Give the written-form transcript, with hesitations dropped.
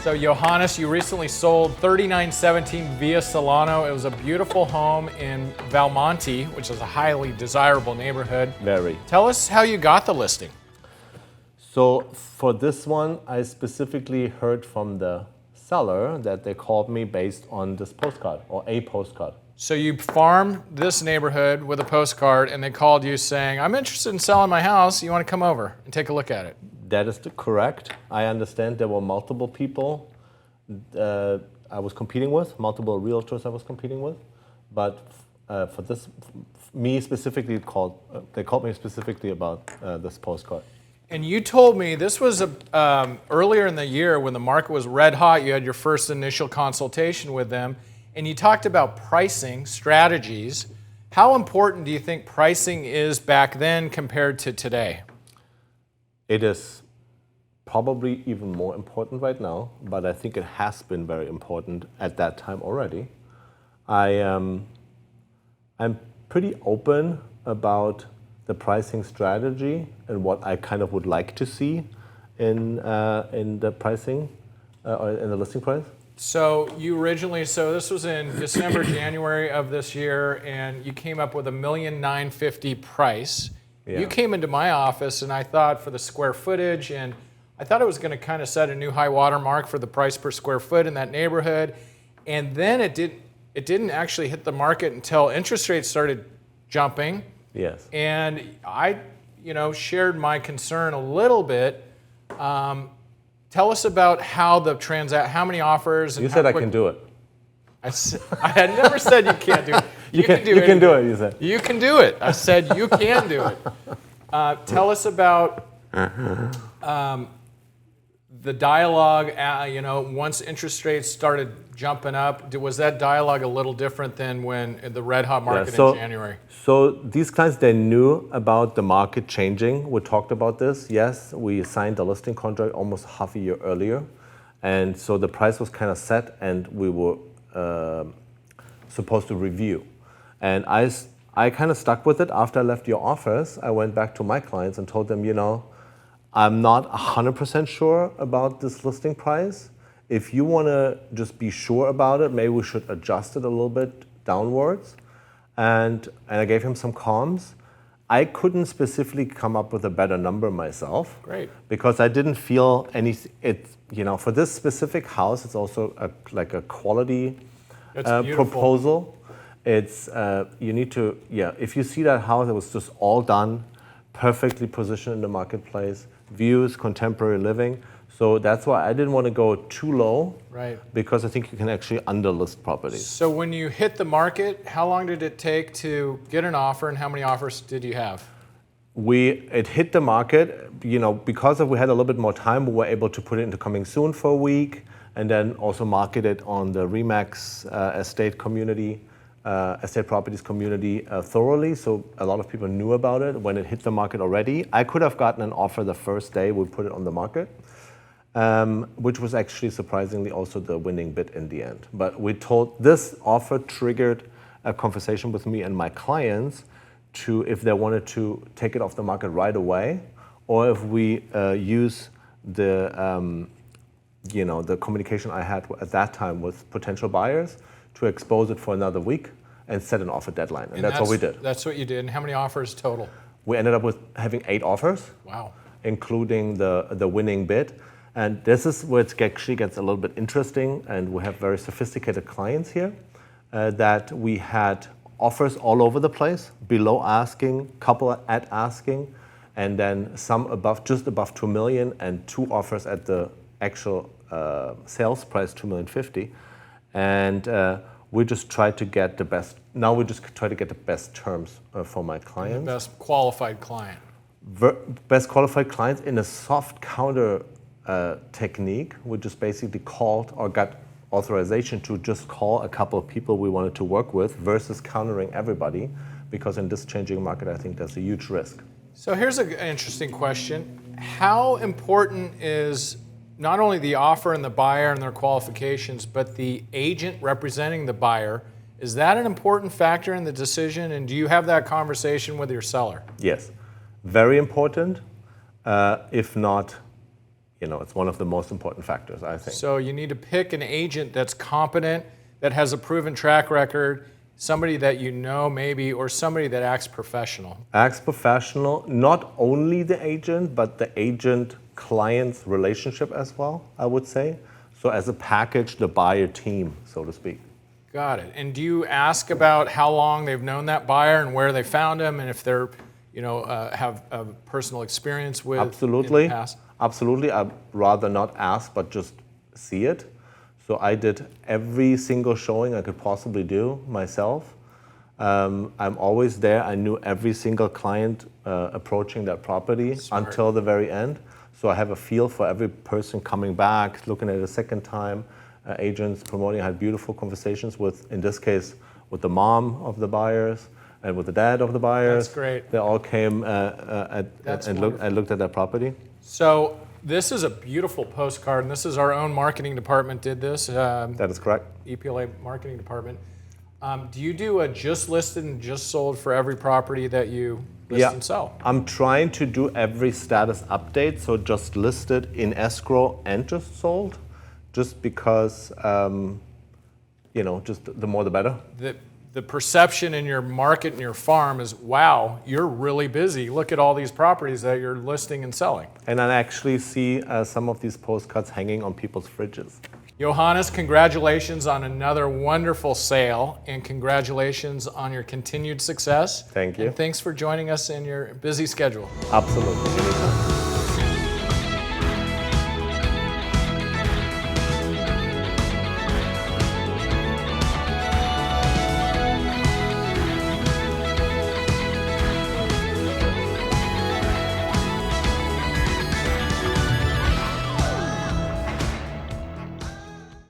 So Johannes, you recently sold 3917 Via Solano. It was a beautiful home in Valmonte, which is a highly desirable neighborhood. Very. Tell us how you got the listing. So for this one, I specifically heard from the seller that they called me based on this postcard or a postcard. So you farmed this neighborhood with a postcard and they called you saying, I'm interested in selling my house. You want to come over and take a look at it? That is correct. I understand there were multiple people I was competing with, multiple realtors I was competing with. But for this, me specifically, they called me specifically about this postcard. And you told me this was earlier in the year when the market was red hot. You had your first initial consultation with them, and you talked about pricing strategies. How important do you think pricing is back then compared to today? It is probably even more important right now, but I think it has been very important at that time already. I'm pretty open about the pricing strategy and what I kind of would like to see in the pricing or in the listing price. So this was in December, January of this year, and you came up with $1,950,000 price. Yeah. You came into my office, and I thought for the square footage, and I thought it was going to kind of set a new high water mark for the price per square foot in that neighborhood. And then it didn't actually hit the market until interest rates started jumping. Yes. And I, shared my concern a little bit. Tell us about how how many offers. And you said I can do it. I had never said you can't do it. You can do it, you said. You can do it. I said you can do it. Tell us about the dialogue, once interest rates started jumping up. Was that dialogue a little different than when the red hot market in January? So these clients, they knew about the market changing. We talked about this. Yes, we signed the listing contract almost half a year earlier. And so the price was kind of set and we were supposed to review. And I kind of stuck with it. After I left your office, I went back to my clients and told them, I'm not 100% sure about this listing price. If you want to just be sure about it, maybe we should adjust it a little bit downwards. And I gave him some comms. I couldn't specifically come up with a better number myself. Great. Because I didn't feel for this specific house, it's also like a quality proposal. It's, if you see that house, it was just all done, perfectly positioned in the marketplace, views, contemporary living. So that's why I didn't want to go too low, right? Because I think you can actually underlist properties. So when you hit the market, how long did it take to get an offer, and how many offers did you have? It hit the market, because we had a little bit more time, we were able to put it into coming soon for a week, and then also market it on the Remax estate properties community thoroughly. So a lot of people knew about it when it hit the market already. I could have gotten an offer the first day we put it on the market. Which was actually surprisingly also the winning bid in the end. But this offer triggered a conversation with me and my clients if they wanted to take it off the market right away, or if we use the communication I had at that time with potential buyers to expose it for another week and set an offer deadline. And that's what we did. That's what you did. And how many offers total? We ended up with having 8 offers. Wow. Including the winning bid. And this is where it actually gets a little bit interesting, and we have very sophisticated clients here, that we had offers all over the place, below asking, couple at asking, and then some just above 2 million, and 2 offers at the actual sales price, 2,050,000. And we just try to get the best. Now we just try to get the best terms for my clients. The best qualified client. Best qualified clients in a soft counter technique. We just basically called or got authorization to just call a couple of people we wanted to work with versus countering everybody, because in this changing market, I think there's a huge risk. So here's an interesting question. How important is not only the offer and the buyer and their qualifications, but the agent representing the buyer? Is that an important factor in the decision? And do you have that conversation with your seller? Yes, very important, if not it's one of the most important factors, I think. So you need to pick an agent that's competent, that has a proven track record, somebody that you know maybe, or somebody that acts professional. Acts professional, not only the agent, but the agent-client's relationship as well, I would say. So as a package, the buyer team, so to speak. Got it. And do you ask about how long they've known that buyer and where they found him, and if they're, have a personal experience with Absolutely. in the past? Absolutely. I'd rather not ask, but just see it. So I did every single showing I could possibly do myself. I'm always there. I knew every single client approaching that property until the very end. So I have a feel for every person coming back, looking at it a second time. Agents promoting, I had beautiful conversations with, in this case, with the mom of the buyers and with the dad of the buyers. That's great. They all came and looked at that property. So this is a beautiful postcard, and this is our own marketing department did this. That is correct. EPLA marketing department. Do you do a just listed and just sold for every property that you list and sell? I'm trying to do every status update, so just listed in escrow and just sold, just because, just the more the better. The perception in your market and your farm is, wow, you're really busy. Look at all these properties that you're listing and selling. And I actually see some of these postcards hanging on people's fridges. Johannes, congratulations on another wonderful sale, and congratulations on your continued success. Thank you. And thanks for joining us in your busy schedule. Absolutely. Anytime.